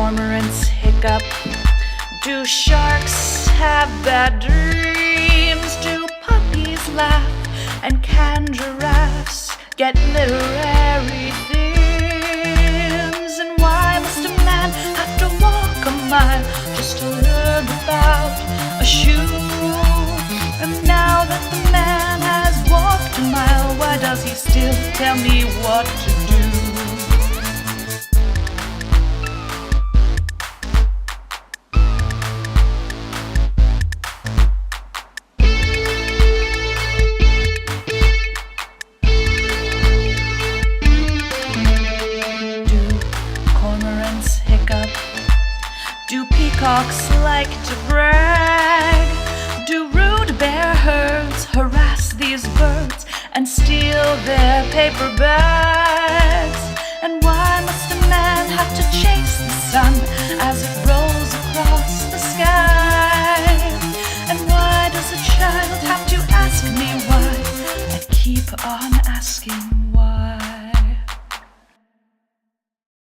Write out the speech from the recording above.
cormorants hiccup? Do sharks have bad dreams? Do puppies laugh? And can giraffes get literary themes? And why must a man have to walk a mile just to learn about a shoe? And now that the man has walked a mile, why does he still tell me what to do? Do peacocks like to brag? Do rude bear herds harass these birds and steal their paper bags? And why